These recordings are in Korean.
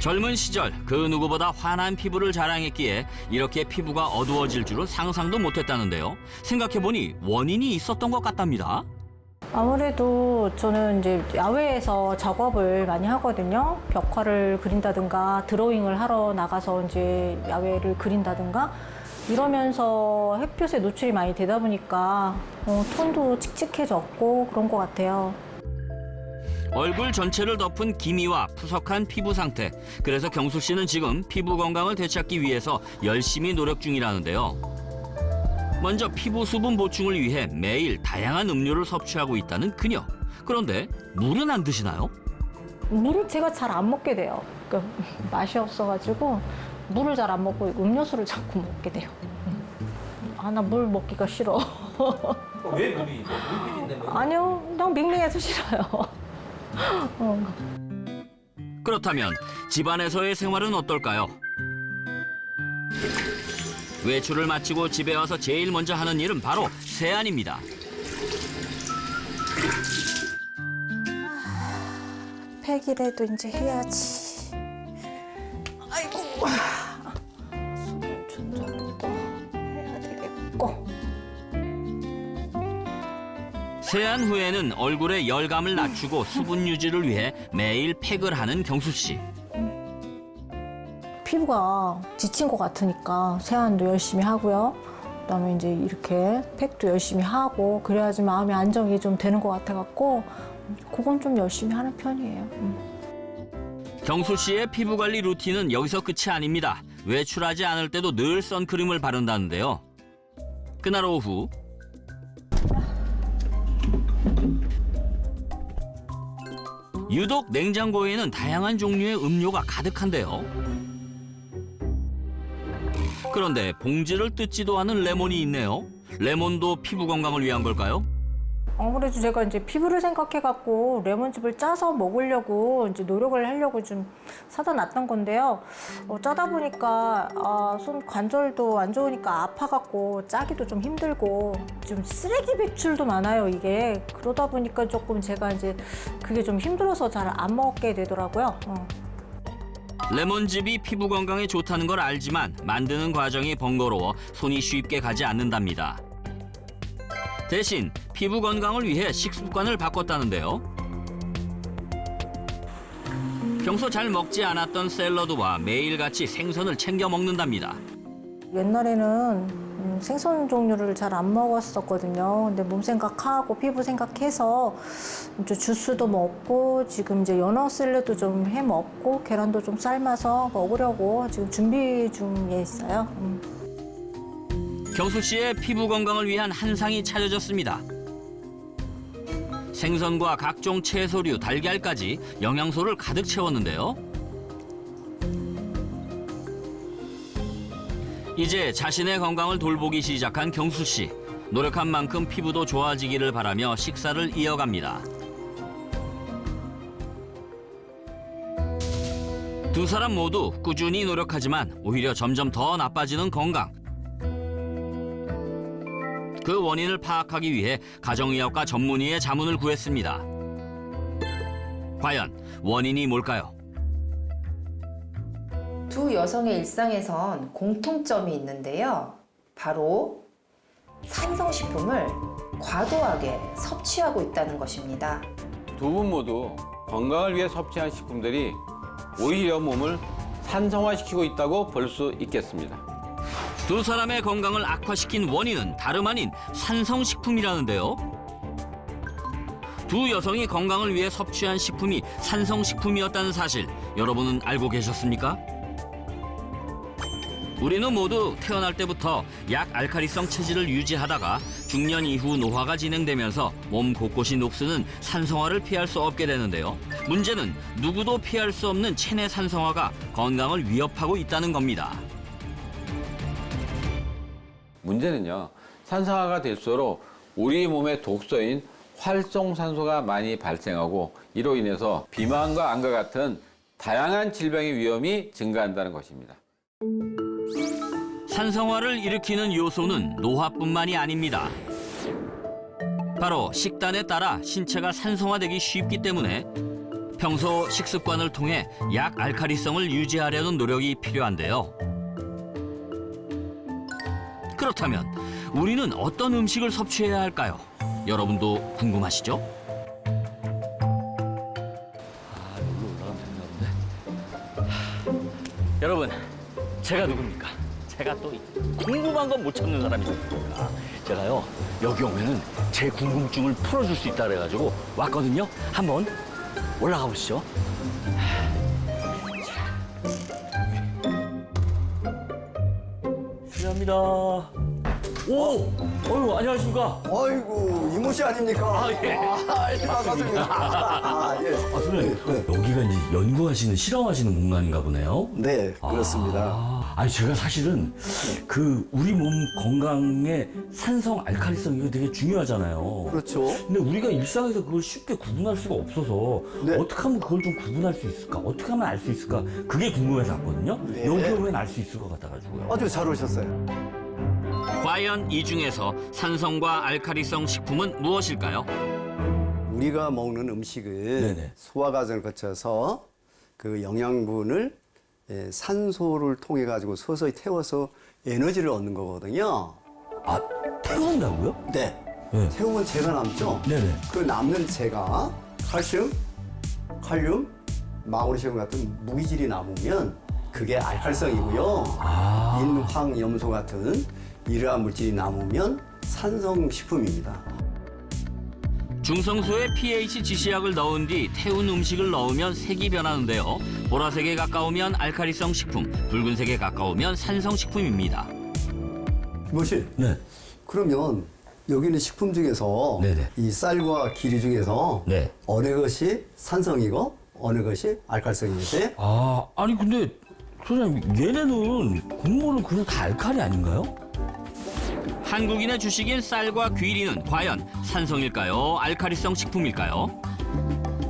젊은 시절 그 누구보다 환한 피부를 자랑했기에 이렇게 피부가 어두워질 줄은 상상도 못했다는데요. 생각해보니 원인이 있었던 것 같답니다. 아무래도 저는 이제 야외에서 작업을 많이 하거든요. 벽화를 그린다든가 드로잉을 하러 나가서 이제 야외를 그린다든가 이러면서 햇볕에 노출이 많이 되다 보니까 톤도 칙칙해졌고 그런 것 같아요. 얼굴 전체를 덮은 기미와 푸석한 피부 상태. 그래서 경수 씨는 지금 피부 건강을 되찾기 위해서 열심히 노력 중이라는데요. 먼저 피부 수분 보충을 위해 매일 다양한 음료를 섭취하고 있다는 그녀. 그런데 물은 안 드시나요? 물을 제가 잘 안 먹게 돼요. 그러니까 맛이 없어가지고 물을 잘 안 먹고 음료수를 자꾸 먹게 돼요. 아, 나 물 먹기가 싫어. 왜 물이 물비린데? 아니요, 너무 밍밍해서 싫어요. 그렇다면 집안에서의 생활은 어떨까요? 외출을 마치고 집에 와서 제일 먼저 하는 일은 바로 세안입니다. 팩이라도 이제 해야지. 아이고, 수분 조절도 해야 되겠고. 세안 후에는 얼굴의 열감을 낮추고 수분 유지를 위해 매일 팩을 하는 경수 씨. 피부가 지친 것 같으니까 세안도 열심히 하고요. 그다음에 이제 이렇게 팩도 열심히 하고 그래야지 마음이 안정이 좀 되는 것 같아갖고 그건 좀 열심히 하는 편이에요. 경수 씨의 피부 관리 루틴은 여기서 끝이 아닙니다. 외출하지 않을 때도 늘 선크림을 바른다는데요. 그날 오후 유독 냉장고에는 다양한 종류의 음료가 가득한데요. 그런데 봉지를 뜯지도 않은 레몬이 있네요. 레몬도 피부 건강을 위한 걸까요? 아무래도 제가 이제 피부를 생각해갖고 레몬즙을 짜서 먹으려고 이제 노력을 하려고 좀 사다 놨던 건데요. 짜다 보니까 손 관절도 안 좋으니까 아파갖고 짜기도 좀 힘들고 좀 쓰레기 배출도 많아요, 이게. 그러다 보니까 조금 제가 이제 그게 좀 힘들어서 잘 안 먹게 되더라고요. 레몬즙이 피부 건강에 좋다는 걸 알지만 만드는 과정이 번거로워 손이 쉽게 가지 않는답니다. 대신 피부 건강을 위해 식습관을 바꿨다는데요. 평소 잘 먹지 않았던 샐러드와 매일같이 생선을 챙겨 먹는답니다. 옛날에는 생선 종류를 잘 안 먹었었거든요. 근데 몸 생각하고 피부 생각해서 이제 주스도 먹고 지금 이제 연어 샐러드 좀 해 먹고 계란도 좀 삶아서 먹으려고 지금 준비 중에 있어요. 경수 씨의 피부 건강을 위한 한상이 차려졌습니다. 생선과 각종 채소류, 달걀까지 영양소를 가득 채웠는데요. 이제 자신의 건강을 돌보기 시작한 경수 씨. 노력한 만큼 피부도 좋아지기를 바라며 식사를 이어갑니다. 두 사람 모두 꾸준히 노력하지만 오히려 점점 더 나빠지는 건강. 그 원인을 파악하기 위해 가정의학과 전문의의 자문을 구했습니다. 과연 원인이 뭘까요? 두 여성의 일상에선 공통점이 있는데요. 바로 산성식품을 과도하게 섭취하고 있다는 것입니다. 두 분 모두 건강을 위해 섭취한 식품들이 오히려 몸을 산성화시키고 있다고 볼 수 있겠습니다. 두 사람의 건강을 악화시킨 원인은 다름 아닌 산성식품이라는데요. 두 여성이 건강을 위해 섭취한 식품이 산성식품이었다는 사실 여러분은 알고 계셨습니까? 우리는 모두 태어날 때부터 약 알칼리성 체질을 유지하다가 중년 이후 노화가 진행되면서 몸 곳곳이 녹쓰는 산성화를 피할 수 없게 되는데요. 문제는 누구도 피할 수 없는 체내 산성화가 건강을 위협하고 있다는 겁니다. 문제는요, 산성화가 될수록 우리 몸의 독소인 활성산소가 많이 발생하고 이로 인해서 비만과 암과 같은 다양한 질병의 위험이 증가한다는 것입니다. 산성화를 일으키는 요소는 노화뿐만이 아닙니다. 바로 식단에 따라 신체가 산성화되기 쉽기 때문에 평소 식습관을 통해 약 알칼리성을 유지하려는 노력이 필요한데요. 그렇다면 우리는 어떤 음식을 섭취해야 할까요? 여러분도 궁금하시죠? 여러분, 제가 누굽니까? 제가 또 궁금한 건 못 참는 사람이 있습니다. 제가요, 여기 오면은 제 궁금증을 풀어줄 수 있다 그래가지고 왔거든요. 한번 올라가 보시죠. 실례합니다. 오! 어휴, 안녕하십니까? 아이고 이모 씨 아닙니까? 예. 반갑습니다. 아, 예. 선생님, 여기가 이제 연구하시는, 실험하시는 공간인가 보네요? 네, 그렇습니다. 아니 제가 사실은 그 우리 몸 건강에 산성, 알칼리성 이거 되게 중요하잖아요. 그렇죠. 근데 우리가 일상에서 그걸 쉽게 구분할 수가 없어서 네. 어떻게 하면 그걸 좀 구분할 수 있을까? 어떻게 하면 알 수 있을까? 그게 궁금해서 왔거든요. 네. 여기 오면 알 수 있을 것 같아가지고요. 아주 잘 오셨어요. 과연 이 중에서 산성과 알칼리성 식품은 무엇일까요? 우리가 먹는 음식을 네네. 소화 과정을 거쳐서 그 영양분을 산소를 통해 가지고 서서히 태워서 에너지를 얻는 거거든요. 아, 태운다고요? 네. 네. 태우면 재가 남죠. 네네. 그 남는 재가 칼슘, 칼륨, 마그네슘 같은 무기질이 남으면 그게 알칼리성이고요. 인황, 염소 같은 이러한 물질이 남으면 산성 식품입니다. 중성소에 pH 지시약을 넣은 뒤 태운 음식을 넣으면 색이 변하는데요. 보라색에 가까우면 알칼리성 식품, 붉은색에 가까우면 산성 식품입니다. 이모 씨, 네. 그러면 여기 있는 식품 중에서 네네. 이 쌀과 기리 중에서 네. 어느 것이 산성이고 어느 것이 알칼리성이세요? 아, 아니 근데 선생님 얘네는 국물은 그냥 다 알칼리 아닌가요? 한국인의 주식인 쌀과 귀리는 과연 산성일까요? 알칼리성 식품일까요?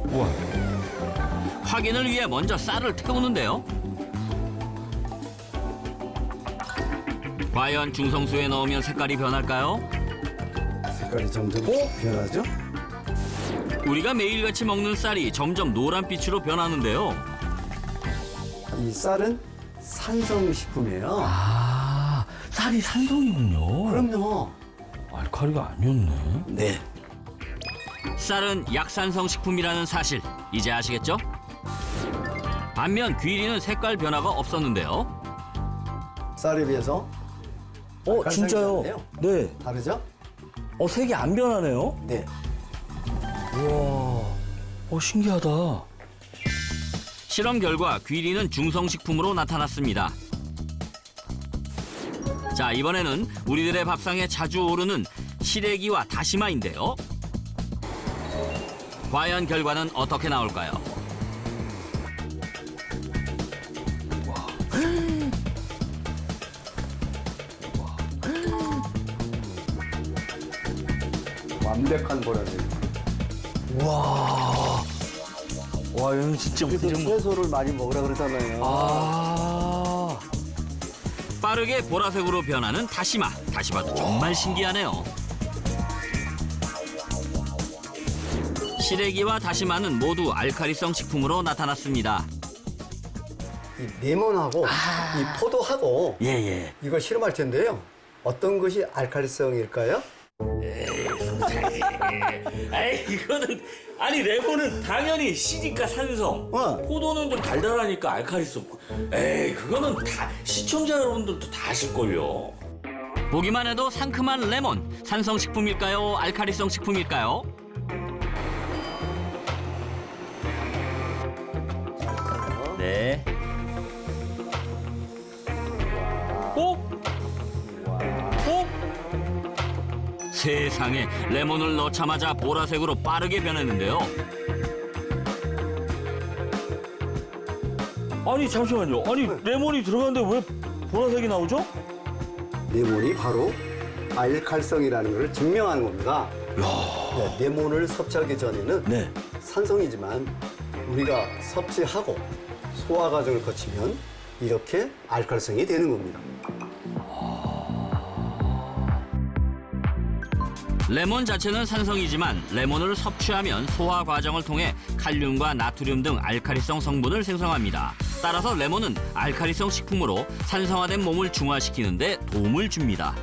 우와. 확인을 위해 먼저 쌀을 태우는데요. 과연 중성수에 넣으면 색깔이 변할까요? 색깔이 점점 변하죠? 우리가 매일같이 먹는 쌀이 점점 노란빛으로 변하는데요. 이 쌀은 산성 식품이에요. 아, 쌀이 산성이군요. 그럼요. 알칼리가 아니었네. 네. 쌀은 약산성 식품이라는 사실 이제 아시겠죠? 반면 귀리는 색깔 변화가 없었는데요. 쌀에 비해서 진짜요? 알칼리성이잖아요. 네. 다르죠? 색이 안 변하네요. 네. 우와. 신기하다. 실험 결과 귀리는 중성식품으로 나타났습니다. 자, 이번에는 우리들의 밥상에 자주 오르는 시래기와 다시마인데요. 과연 결과는 어떻게 나올까요? 완벽한 보라색. 와, 얘는 진짜 그래서 무슨 채소를 많이 먹으라 그러잖아요. 아. 빠르게 보라색으로 변하는 다시마. 다시마도 정말 신기하네요. 시래기와 다시마는 모두 알칼리성 식품으로 나타났습니다. 이 레몬하고 이 포도하고 예. 이거 실험할 텐데요. 어떤 것이 알칼리성일까요? 에이, 이거는 아니 레몬은 당연히 시니까 산성. 포도는 좀 달달하니까 알칼리성. 에이, 그거는 다 시청자 여러분들도 다 아실걸요. 보기만 해도 상큼한 레몬. 산성 식품일까요? 알칼리성 식품일까요? 네. 세상에 레몬을 넣자마자 보라색으로 빠르게 변했는데요. 아니 잠시만요. 아니 레몬이 들어갔는데 왜 보라색이 나오죠? 레몬이 바로 알칼성이라는 것을 증명하는 겁니다. 네, 레몬을 섭취하기 전에는 네. 산성이지만 우리가 섭취하고 소화 과정을 거치면 이렇게 알칼성이 되는 겁니다. 레몬 자체는 산성이지만 레몬을 섭취하면 소화 과정을 통해 칼륨과 나트륨 등 알칼리성 성분을 생성합니다. 따라서 레몬은 알칼리성 식품으로 산성화된 몸을 중화시키는 데 도움을 줍니다.